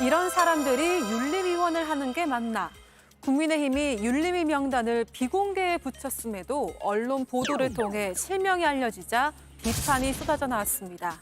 이런 사람들이 윤리위원을 하는 게 맞나? 국민의힘이 윤리위 명단을 비공개에 붙였음에도 언론 보도를 통해 실명이 알려지자 비판이 쏟아져 나왔습니다.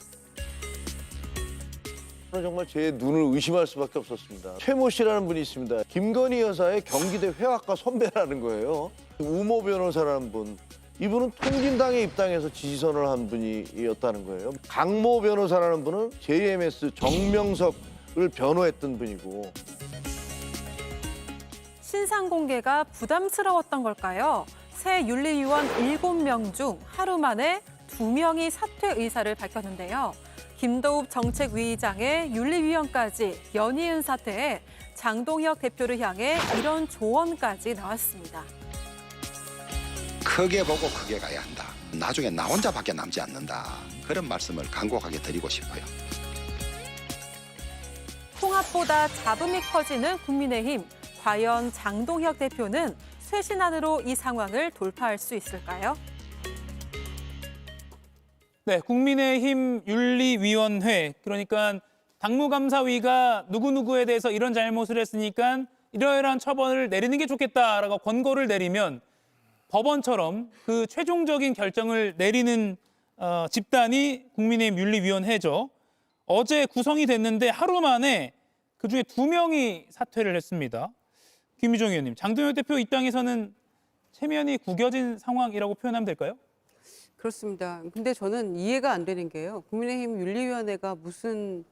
정말 제 눈을 의심할 수밖에 없었습니다. 최모 씨라는 분이 있습니다. 김건희 여사의 경기대 회학과 선배라는 거예요. 우모 변호사라는 분. 이분은 통진당에 입당해서 지지선을 한 분이었다는 거예요. 강모 변호사라는 분은 JMS 정명석을 변호했던 분이고. 신상 공개가 부담스러웠던 걸까요? 새 윤리위원 7명 중 하루 만에 2명이 사퇴 의사를 밝혔는데요. 김도읍 정책위의장의 윤리위원까지 연이은 사퇴에 장동혁 대표를 향해 이런 조언까지 나왔습니다. 크게 보고 크게 가야 한다. 나중에 나 혼자밖에 남지 않는다. 그런 말씀을 간곡하게 드리고 싶어요. 통합보다 잡음이 커지는 국민의힘. 과연 장동혁 대표는 쇄신안으로 이 상황을 돌파할 수 있을까요? 네, 국민의힘 윤리위원회, 그러니까 당무감사위가 누구누구에 대해서 이런 잘못을 했으니까 이러이러한 처벌을 내리는 게 좋겠다라고 권고를 내리면 법원처럼 그 최종적인 결정을 내리는 집단이 국민의힘 윤리위원회죠. 어제 구성이 됐는데 하루 만에 그중에 2명이 사퇴를 했습니다. 김유정 의원님, 장동혁 대표 입장에서는 체면이 구겨진 상황이라고 표현하면 될까요? 그렇습니다. 근데 저는 이해가 안 되는 게요. 국민의힘 윤리위원회가 무슨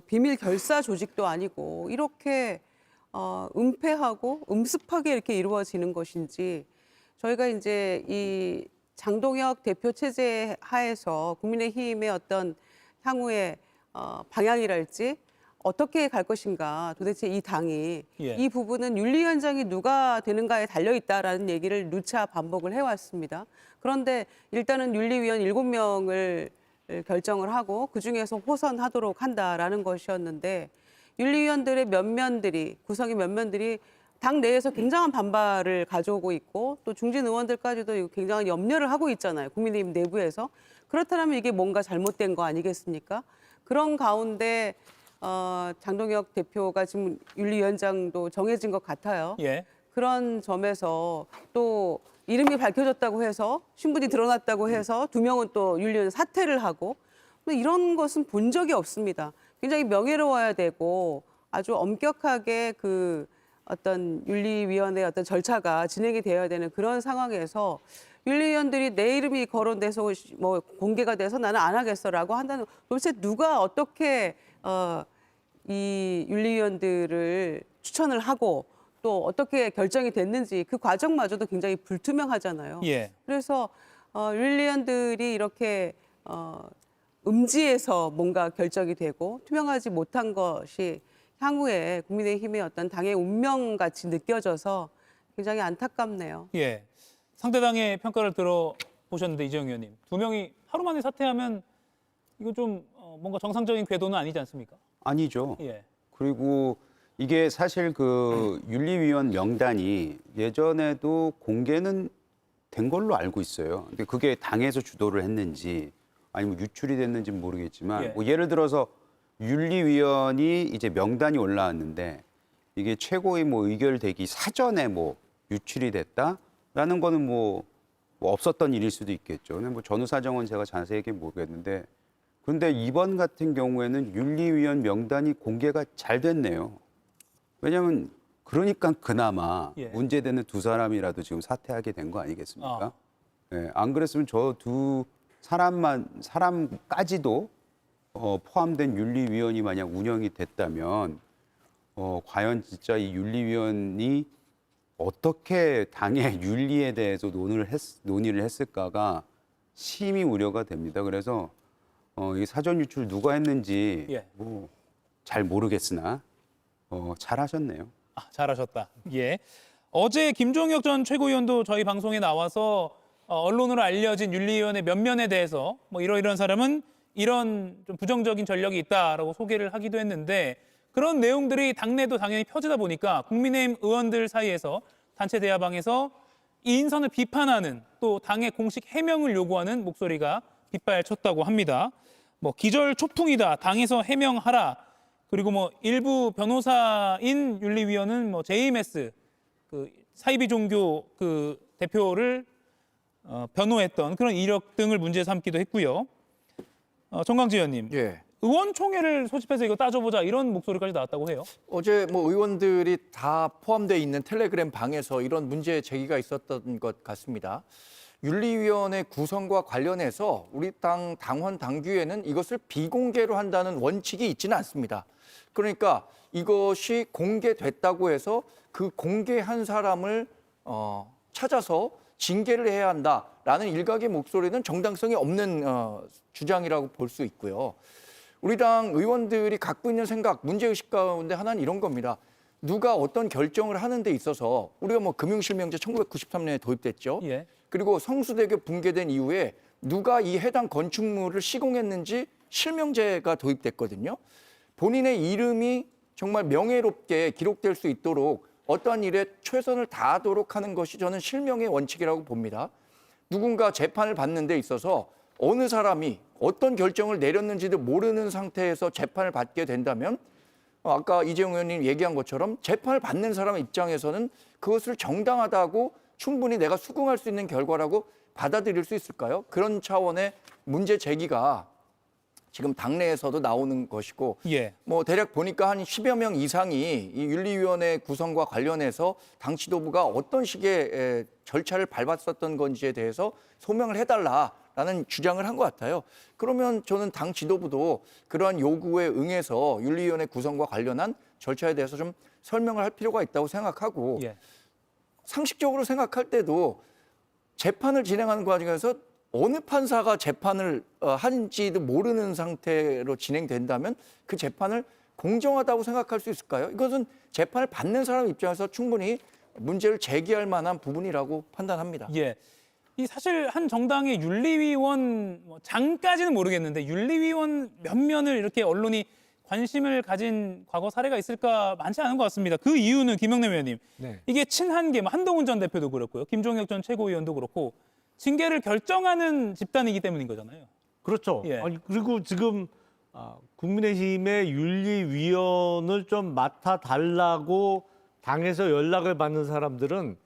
비밀 결사 조직도 아니고 이렇게 은폐하고 음습하게 이렇게 이루어지는 것인지 저희가 이제 이 장동혁 대표 체제 하에서 국민의힘의 어떤 향후의 방향이랄지 어떻게 갈 것인가 도대체 이 당이 이 부분은 윤리위원장이 누가 되는가에 달려있다라는 얘기를 누차 반복을 해왔습니다. 그런데 일단은 윤리위원 7명을 결정을 하고 그중에서 호선하도록 한다라는 것이었는데 윤리위원들의 구성의 면면들이 당 내에서 굉장한 반발을 가져오고 있고 또 중진 의원들까지도 굉장한 염려를 하고 있잖아요. 국민의힘 내부에서. 그렇다면 이게 뭔가 잘못된 거 아니겠습니까? 그런 가운데 장동혁 대표가 지금 윤리위원장도 정해진 것 같아요. 예. 그런 점에서 또 이름이 밝혀졌다고 해서 신분이 드러났다고 해서 2명은 또 윤리위원 사퇴를 하고 이런 것은 본 적이 없습니다. 굉장히 명예로워야 되고 아주 엄격하게 그 어떤 윤리위원회 어떤 절차가 진행이 되어야 되는 그런 상황에서 윤리위원들이 내 이름이 거론돼서 뭐 공개가 돼서 나는 안 하겠어라고 한다는 도대체 누가 어떻게 이 윤리위원들을 추천을 하고 또 어떻게 결정이 됐는지 그 과정마저도 굉장히 불투명하잖아요. 예. 그래서 윤리위원들이 이렇게 음지에서 뭔가 결정이 되고 투명하지 못한 것이 향후에 국민의힘의 어떤 당의 운명같이 느껴져서 굉장히 안타깝네요. 예. 상대당의 평가를 들어보셨는데 이재용 의원님, 2명이 하루 만에 사퇴하면 이거 좀 뭔가 정상적인 궤도는 아니지 않습니까? 아니죠. 예. 그리고 이게 사실 그 윤리위원 명단이 예전에도 공개는 된 걸로 알고 있어요. 근데 그게 당에서 주도를 했는지 아니면 유출이 됐는지는 모르겠지만 예. 뭐 예를 들어서 윤리위원이 이제 명단이 올라왔는데 이게 최고의 뭐 의결되기 사전에 뭐 유출이 됐다라는 거는 뭐 없었던 일일 수도 있겠죠. 근데 뭐 전후 사정은 제가 자세하게 모르겠는데 그런데 이번 같은 경우에는 윤리위원 명단이 공개가 잘 됐네요. 왜냐하면 그러니까 그나마 예. 문제되는 2사람이라도 지금 사퇴하게 된 거 아니겠습니까? 예, 안 그랬으면 저 2사람까지도 포함된 윤리위원이 만약 운영이 됐다면 과연 진짜 이 윤리위원이 어떻게 당의 윤리에 대해서 논의를 했을까가 심히 우려가 됩니다. 그래서 이 사전 유출 누가 했는지 예. 뭐 잘 모르겠으나 잘하셨네요. 아, 잘하셨다. 예. 어제 김종혁 전 최고위원도 저희 방송에 나와서 언론으로 알려진 윤리위원회 면면에 대해서 뭐 이러이러한 사람은 이런 좀 부정적인 전력이 있다라고 소개를 하기도 했는데 그런 내용들이 당내도 당연히 펴지다 보니까 국민의힘 의원들 사이에서 단체 대화방에서 이 인선을 비판하는 또 당의 공식 해명을 요구하는 목소리가 빗발쳤다고 합니다. 뭐 기절 초풍이다, 당에서 해명하라 그리고 뭐 일부 변호사인 윤리위원은 뭐 JMS 그 사이비 종교 그 대표를 변호했던 그런 이력 등을 문제 삼기도 했고요. 정광재 의원님, 예. 의원총회를 소집해서 이거 따져보자 이런 목소리까지 나왔다고 해요. 어제 뭐 의원들이 다 포함되어 있는 텔레그램 방에서 이런 문제 제기가 있었던 것 같습니다. 윤리위원회 구성과 관련해서 우리 당 당원 당규에는 이것을 비공개로 한다는 원칙이 있지는 않습니다. 그러니까 이것이 공개됐다고 해서 그 공개한 사람을 찾아서 징계를 해야 한다라는 일각의 목소리는 정당성이 없는 주장이라고 볼 수 있고요. 우리 당 의원들이 갖고 있는 생각, 문제의식 가운데 하나는 이런 겁니다. 누가 어떤 결정을 하는 데 있어서 우리가 뭐 금융실명제 1993년에 도입됐죠. 예. 그리고 성수대교 붕괴된 이후에 누가 이 해당 건축물을 시공했는지 실명제가 도입됐거든요. 본인의 이름이 정말 명예롭게 기록될 수 있도록 어떠한 일에 최선을 다하도록 하는 것이 저는 실명의 원칙이라고 봅니다. 누군가 재판을 받는 데 있어서 어느 사람이 어떤 결정을 내렸는지도 모르는 상태에서 재판을 받게 된다면 아까 이재용 의원님 얘기한 것처럼 재판을 받는 사람 입장에서는 그것을 정당하다고 충분히 내가 수긍할 수 있는 결과라고 받아들일 수 있을까요? 그런 차원의 문제 제기가 지금 당내에서도 나오는 것이고 예. 뭐 대략 보니까 한 10여 명 이상이 이 윤리위원회 구성과 관련해서 당 지도부가 어떤 식의 절차를 밟았었던 건지에 대해서 소명을 해달라라는 주장을 한 것 같아요. 그러면 저는 당 지도부도 그러한 요구에 응해서 윤리위원회 구성과 관련한 절차에 대해서 좀 설명을 할 필요가 있다고 생각하고 예. 상식적으로 생각할 때도 재판을 진행하는 과정에서 어느 판사가 재판을 하는지도 모르는 상태로 진행된다면 그 재판을 공정하다고 생각할 수 있을까요? 이것은 재판을 받는 사람 입장에서 충분히 문제를 제기할 만한 부분이라고 판단합니다. 예. 이 사실 한 정당의 윤리위원 장까지는 모르겠는데 윤리위원 몇 면을 이렇게 언론이 관심을 가진 과거 사례가 있을까 많지 않은 것 같습니다. 그 이유는 김영남 의원님, 이게 친한계, 뭐 한동훈 전 대표도 그렇고요, 김종혁 전 최고위원도 그렇고 징계를 결정하는 집단이기 때문인 거잖아요. 그렇죠. 예. 아니, 그리고 지금 국민의힘의 윤리위원을 좀 맡아달라고 당에서 연락을 받는 사람들은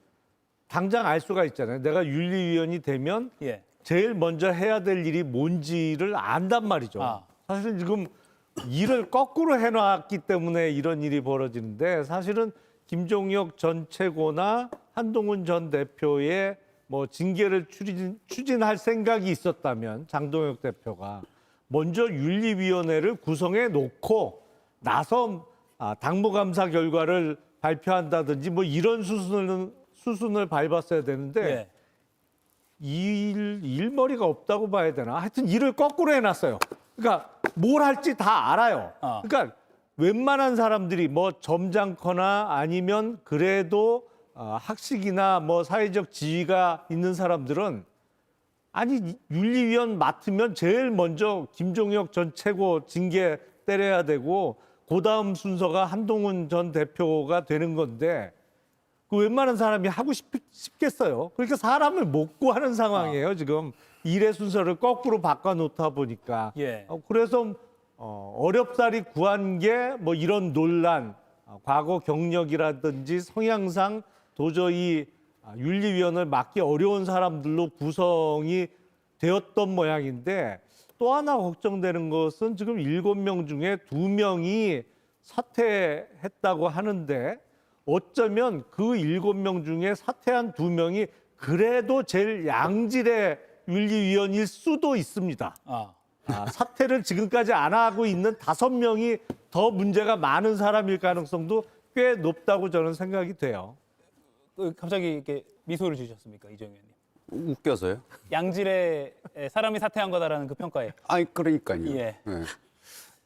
당장 알 수가 있잖아요. 내가 윤리위원이 되면 예. 제일 먼저 해야 될 일이 뭔지를 안단 말이죠. 아. 사실은 지금 일을 거꾸로 해놨기 때문에 이런 일이 벌어지는데 사실은 김종혁 전 최고나 한동훈 전 대표의 뭐 징계를 추진할 생각이 있었다면 장동혁 대표가 먼저 윤리위원회를 구성해 놓고 나서 당무감사 결과를 발표한다든지 뭐 이런 수순을 밟았어야 되는데 예. 일머리가 없다고 봐야 되나? 하여튼 일을 거꾸로 해놨어요. 그러니까 뭘 할지 다 알아요. 그러니까 웬만한 사람들이 뭐 점잖거나 아니면 그래도 학식이나 뭐 사회적 지위가 있는 사람들은 아니 윤리위원 맡으면 제일 먼저 김종혁 전 최고 징계 때려야 되고 그다음 순서가 한동훈 전 대표가 되는 건데 그 웬만한 사람이 하고 싶겠어요. 그러니까 사람을 못 구하는 상황이에요. 지금 일의 순서를 거꾸로 바꿔놓다 보니까. 예. 그래서 어렵사리 구한 게 뭐 이런 논란, 과거 경력이라든지 성향상 도저히 윤리위원을 맡기 어려운 사람들로 구성이 되었던 모양인데 또 하나 걱정되는 것은 지금 7명 중에 2명이 사퇴했다고 하는데 어쩌면 그 7명 중에 사퇴한 2명이 그래도 제일 양질의 윤리위원일 수도 있습니다. 사퇴를 지금까지 안 하고 있는 5명이 더 문제가 많은 사람일 가능성도 꽤 높다고 저는 생각이 돼요. 갑자기 이렇게 미소를 지으셨습니까, 이정현 의원님? 웃겨서요? 양질의 사람이 사퇴한 거다라는 그 평가에. 아니 그러니까요. 예. 네.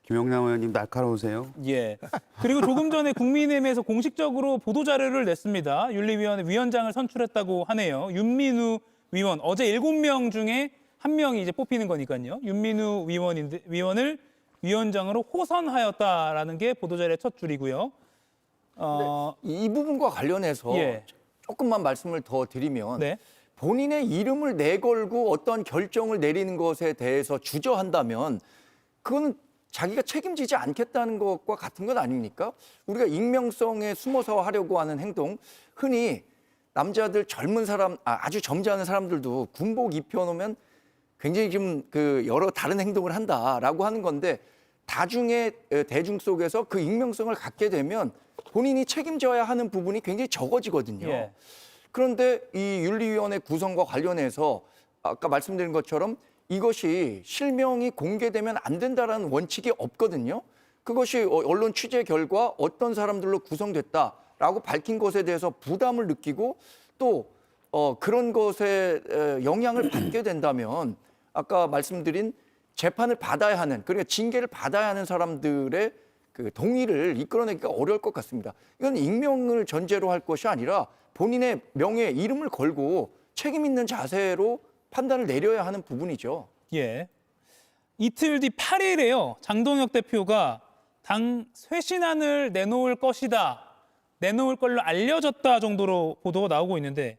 김영남 의원님 날카로우세요. 예. 그리고 조금 전에 국민의힘에서 공식적으로 보도 자료를 냈습니다. 윤리위원회 위원장을 선출했다고 하네요. 윤민우 위원. 어제 7명 중에 1명이 이제 뽑히는 거니까요. 윤민우 위원을 위원장으로 호선하였다라는 게 보도 자료의 첫 줄이고요. 이 부분과 관련해서 예. 조금만 말씀을 더 드리면 네. 본인의 이름을 내걸고 어떤 결정을 내리는 것에 대해서 주저한다면 그건 자기가 책임지지 않겠다는 것과 같은 것 아닙니까? 우리가 익명성에 숨어서 하려고 하는 행동, 흔히 남자들 젊은 사람, 아주 점잖은 사람들도 군복 입혀놓으면 굉장히 좀 여러 다른 행동을 한다라고 하는 건데 다중의 대중 속에서 그 익명성을 갖게 되면 본인이 책임져야 하는 부분이 굉장히 적어지거든요. 예. 그런데 이 윤리위원회 구성과 관련해서 아까 말씀드린 것처럼 이것이 실명이 공개되면 안 된다라는 원칙이 없거든요. 그것이 언론 취재 결과 어떤 사람들로 구성됐다라고 밝힌 것에 대해서 부담을 느끼고 또 그런 것에 영향을 받게 된다면 아까 말씀드린 재판을 받아야 하는, 그러니까 징계를 받아야 하는 사람들의 그 동의를 이끌어내기가 어려울 것 같습니다. 이건 익명을 전제로 할 것이 아니라 본인의 명예, 이름을 걸고 책임 있는 자세로 판단을 내려야 하는 부분이죠. 예. 이틀 뒤 8일에요. 장동혁 대표가 당 쇄신안을 내놓을 것이다. 내놓을 걸로 알려졌다 정도로 보도가 나오고 있는데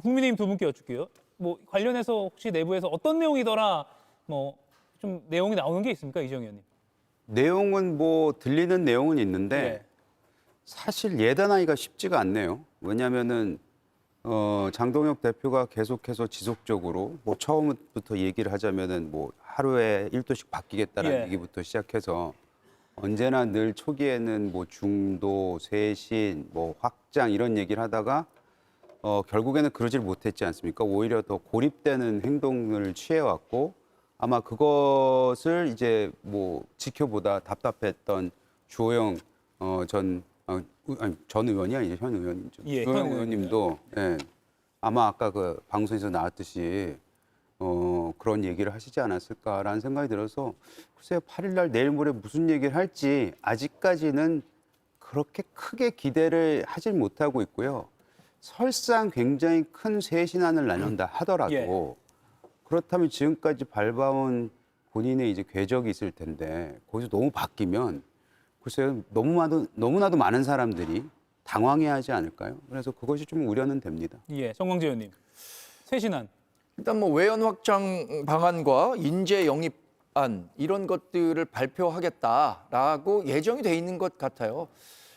국민의힘 두 분께 여쭙게요. 뭐 관련해서 혹시 내부에서 어떤 내용이더라 뭐 좀 내용이 나오는 게 있습니까, 이정 의원님? 내용은 뭐 들리는 내용은 있는데 네. 사실 예단하기가 쉽지가 않네요. 왜냐하면은 장동혁 대표가 계속해서 지속적으로 뭐 처음부터 얘기를 하자면은 뭐 하루에 1도씩 바뀌겠다라는 예. 얘기부터 시작해서 언제나 늘 초기에는 뭐 중도, 쇄신, 뭐 확장 이런 얘기를 하다가 결국에는 그러질 못했지 않습니까? 오히려 더 고립되는 행동을 취해왔고 아마 그것을 이제 뭐 지켜보다 답답했던 주호영 전 의원이 아니죠, 현 의원이죠. 예, 주호영 현 의원님도 예, 아마 아까 그 방송에서 나왔듯이 그런 얘기를 하시지 않았을까라는 생각이 들어서 글쎄요, 8일 날 내일 모레 무슨 얘기를 할지 아직까지는 그렇게 크게 기대를 하질 못하고 있고요. 설상 굉장히 큰 쇄신안을 나눈다 하더라도 예. 그렇다면 지금까지 밟아온 본인의 이제 궤적이 있을 텐데 거기서 너무 바뀌면 글쎄요, 너무나도 많은 사람들이 당황해하지 않을까요? 그래서 그것이 좀 우려는 됩니다. 예, 정광재 의원님. 쇄신안. 일단 뭐 외연 확장 방안과 인재 영입안 이런 것들을 발표하겠다라고 예정이 돼 있는 것 같아요.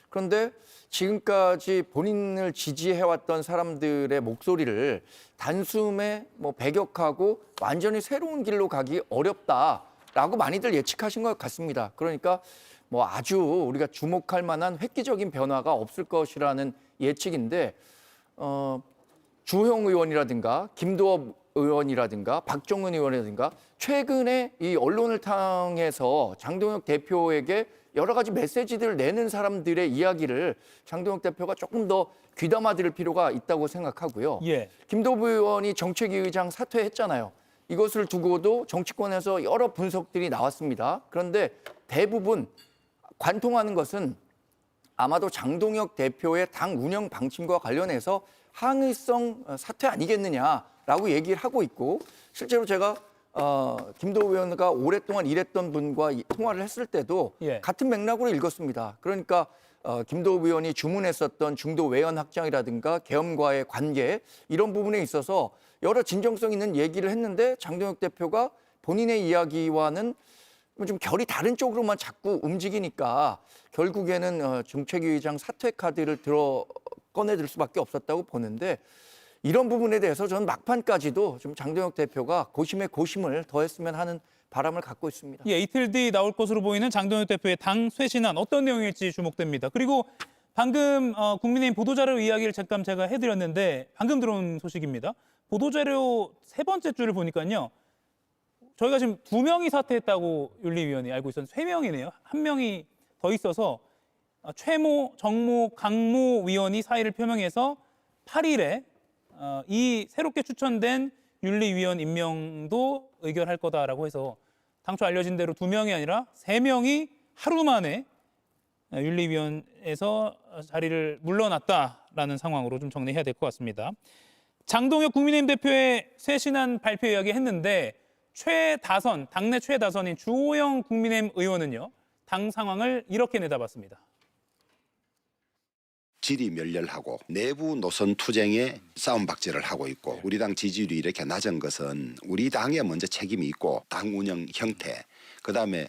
그런데 지금까지 본인을 지지해왔던 사람들의 목소리를 단숨에 뭐 배격하고 완전히 새로운 길로 가기 어렵다라고 많이들 예측하신 것 같습니다. 그러니까 뭐 아주 우리가 주목할 만한 획기적인 변화가 없을 것이라는 예측인데 주호영 의원이라든가 김도업 의원이라든가 박종은 의원이라든가 최근에 이 언론을 통해서 장동혁 대표에게 여러 가지 메시지들을 내는 사람들의 이야기를 장동혁 대표가 조금 더 귀담아 들을 필요가 있다고 생각하고요. 예. 김도부 의원이 정책위 의장 사퇴했잖아요. 이것을 두고도 정치권에서 여러 분석들이 나왔습니다. 그런데 대부분 관통하는 것은 아마도 장동혁 대표의 당 운영 방침과 관련해서 항의성 사퇴 아니겠느냐라고 얘기를 하고 있고 실제로 제가 김도우 의원과 오랫동안 일했던 분과 통화를 했을 때도 예. 같은 맥락으로 읽었습니다. 그러니까 김도우 의원이 주문했었던 중도 외연 확장이라든가 계엄과의 관계 이런 부분에 있어서 여러 진정성 있는 얘기를 했는데 장동혁 대표가 본인의 이야기와는 좀 결이 다른 쪽으로만 자꾸 움직이니까 결국에는 정책위 의장 사퇴 카드를 꺼내들 수밖에 없었다고 보는데 이런 부분에 대해서 저는 막판까지도 좀 장동혁 대표가 고심에 고심을 더했으면 하는 바람을 갖고 있습니다. 예, 이틀 뒤 나올 것으로 보이는 장동혁 대표의 당 쇄신안 어떤 내용일지 주목됩니다. 그리고 방금 국민의힘 보도자료 이야기를 잠깐 제가 해드렸는데 방금 들어온 소식입니다. 보도자료 세 번째 줄을 보니까요. 저희가 지금 2명이 사퇴했다고 윤리위원회 알고 있었는데 3명이네요. 1명이 더 있어서 최모, 정모, 강모 위원이 사의를 표명해서 8일에 이 새롭게 추천된 윤리위원 임명도 의결할 거다라고 해서 당초 알려진 대로 2명이 아니라 3명이 하루 만에 윤리위원회에서 자리를 물러났다라는 상황으로 좀 정리해야 될 것 같습니다. 장동혁 국민의힘 대표의 쇄신안 발표 이야기 했는데 최다선, 당내 최다선인 주호영 국민의힘 의원은요. 당 상황을 이렇게 내다봤습니다. 질이 멸렬하고 내부 노선 투쟁에 싸움박질을 하고 있고 우리 당 지지율이 이렇게 낮은 것은 우리 당에 먼저 책임이 있고 당 운영 형태 그다음에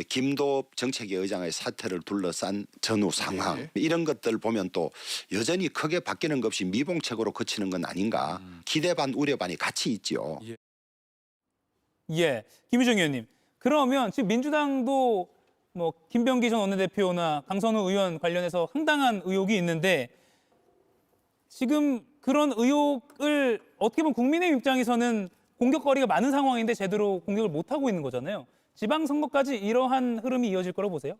김도읍 정책위 의장의 사퇴를 둘러싼 전후 상황 이런 것들 보면 또 여전히 크게 바뀌는 것 없이 미봉책으로 그치는 건 아닌가 기대 반 우려 반이 같이 있죠. 예, 김유정 의원님. 그러면 지금 민주당도 뭐 김병기 전 원내대표나 강선우 의원 관련해서 황당한 의혹이 있는데 지금 그런 의혹을 어떻게 보면 국민의 입장에서는 공격거리가 많은 상황인데 제대로 공격을 못 하고 있는 거잖아요. 지방선거까지 이러한 흐름이 이어질 거라고 보세요?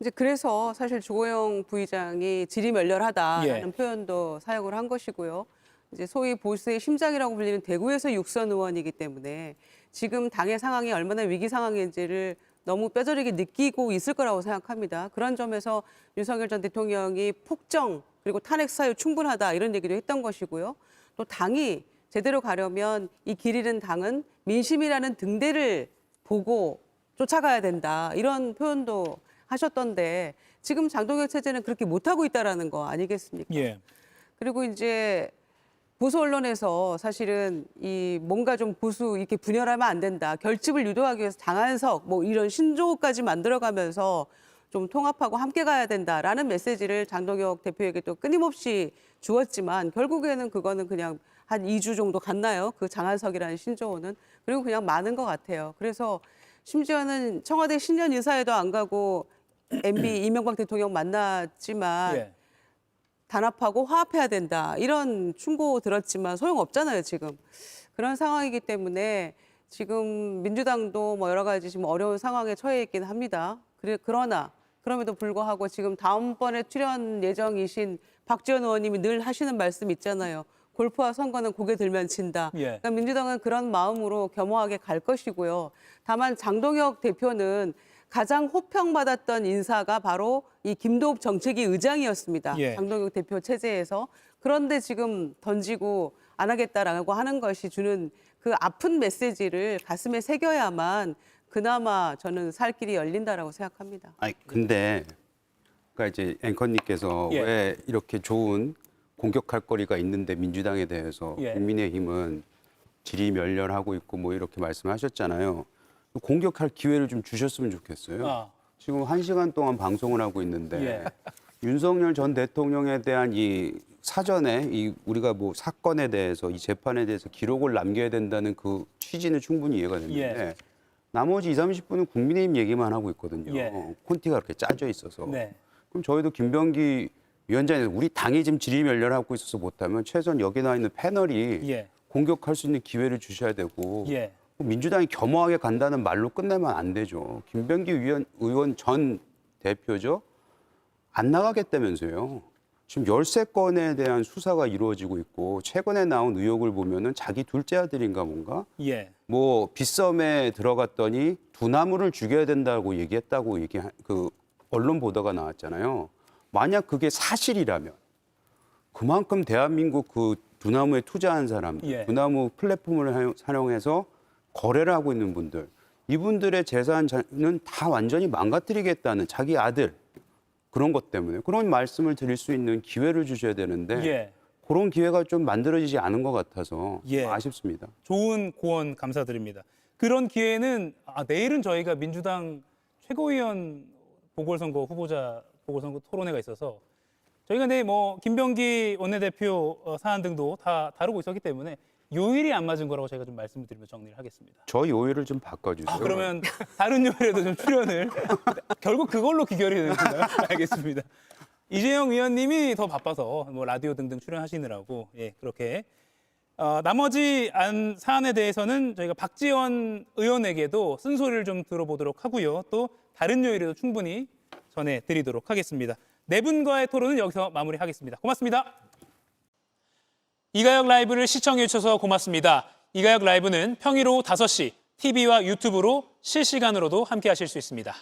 이제 그래서 사실 주호영 부의장이 질의멸렬하다라는 예. 표현도 사용을 한 것이고요. 이제 소위 보수의 심장이라고 불리는 대구에서 6선 의원이기 때문에 지금 당의 상황이 얼마나 위기 상황인지를 너무 뼈저리게 느끼고 있을 거라고 생각합니다. 그런 점에서 윤석열 전 대통령이 폭정 그리고 탄핵 사유 충분하다 이런 얘기도 했던 것이고요. 또 당이 제대로 가려면 이 길 잃은 당은 민심이라는 등대를 보고 쫓아가야 된다 이런 표현도 하셨던데 지금 장동혁 체제는 그렇게 못하고 있다라는 거 아니겠습니까? 예. 그리고 이제 보수 언론에서 사실은 이 뭔가 좀 보수 이렇게 분열하면 안 된다. 결집을 유도하기 위해서 장한석 뭐 이런 신조어까지 만들어가면서 좀 통합하고 함께 가야 된다라는 메시지를 장동혁 대표에게 또 끊임없이 주었지만 결국에는 그거는 그냥 한 2주 정도 갔나요? 그 장한석이라는 신조어는. 그리고 그냥 많은 것 같아요. 그래서 심지어는 청와대 신년 인사에도 안 가고 MB 이명박 대통령 만났지만 예. 단합하고 화합해야 된다. 이런 충고 들었지만 소용없잖아요, 지금. 그런 상황이기 때문에 지금 민주당도 뭐 여러 가지 지금 어려운 상황에 처해 있긴 합니다. 그러나 그럼에도 불구하고 지금 다음번에 출연 예정이신 박지원 의원님이 늘 하시는 말씀 있잖아요. 골프와 선거는 고개 들면 진다. 예. 그러니까 민주당은 그런 마음으로 겸허하게 갈 것이고요. 다만 장동혁 대표는 가장 호평받았던 인사가 바로 이 김도읍 정책위 의장이었습니다. 예. 장동혁 대표 체제에서. 그런데 지금 던지고 안 하겠다라고 하는 것이 주는 그 아픈 메시지를 가슴에 새겨야만 그나마 저는 살 길이 열린다라고 생각합니다. 아니 근데 그러니까 이제 앵커님께서 예. 왜 이렇게 좋은 공격할 거리가 있는데 민주당에 대해서 예. 국민의힘은 질의멸렬하고 있고 뭐 이렇게 말씀하셨잖아요. 공격할 기회를 좀 주셨으면 좋겠어요. 아. 지금 1시간 동안 방송을 하고 있는데 예. 윤석열 전 대통령에 대한 이 사전에 이 우리가 뭐 사건에 대해서 이 재판에 대해서 기록을 남겨야 된다는 그 취지는 충분히 이해가 되는데 예. 나머지 20, 30분은 국민의힘 얘기만 하고 있거든요. 예. 콘티가 그렇게 짜져 있어서. 네. 그럼 저희도 김병기 위원장에서 우리 당이 지금 질의멸렬하고 있어서 못하면 최소한 여기 나와 있는 패널이 예. 공격할 수 있는 기회를 주셔야 되고 예. 민주당이 겸허하게 간다는 말로 끝내면 안 되죠. 김병기 의원 전 대표죠. 안 나가겠다면서요. 지금 13건에 대한 수사가 이루어지고 있고 최근에 나온 의혹을 보면은 자기 둘째 아들인가 뭔가 예. 뭐 빗썸에 들어갔더니 두나무를 죽여야 된다고 얘기했다고 그 언론 보도가 나왔잖아요. 만약 그게 사실이라면 그만큼 대한민국 그 두나무에 투자한 사람들, 예. 두나무 플랫폼을 사용해서 거래를 하고 있는 분들, 이분들의 재산은 다 완전히 망가뜨리겠다는 자기 아들 그런 것 때문에 그런 말씀을 드릴 수 있는 기회를 주셔야 되는데 예. 그런 기회가 좀 만들어지지 않은 것 같아서 예. 아쉽습니다. 좋은 고언 감사드립니다. 그런 기회는 내일은 저희가 민주당 최고위원 보궐선거 후보자 보궐선거 토론회가 있어서 저희가 내일 뭐 김병기 원내대표 사안 등도 다 다루고 있었기 때문에 요일이 안 맞은 거라고 제가 좀 말씀을 드리며 정리를 하겠습니다. 저 요일을 좀 바꿔주세요. 그러면 다른 요일에도 좀 출연을 결국 그걸로 기결이 되는 건가요? 알겠습니다. 이재영 위원님이 더 바빠서 뭐 라디오 등등 출연하시느라고 그렇게 나머지 사안에 대해서는 저희가 박지원 의원에게도 쓴소리를 좀 들어보도록 하고요. 또 다른 요일에도 충분히 전해드리도록 하겠습니다. 네 분과의 토론은 여기서 마무리하겠습니다. 고맙습니다. 이가혁 라이브를 시청해 주셔서 고맙습니다. 이가혁 라이브는 평일 오후 5시 TV와 유튜브로 실시간으로도 함께 하실 수 있습니다.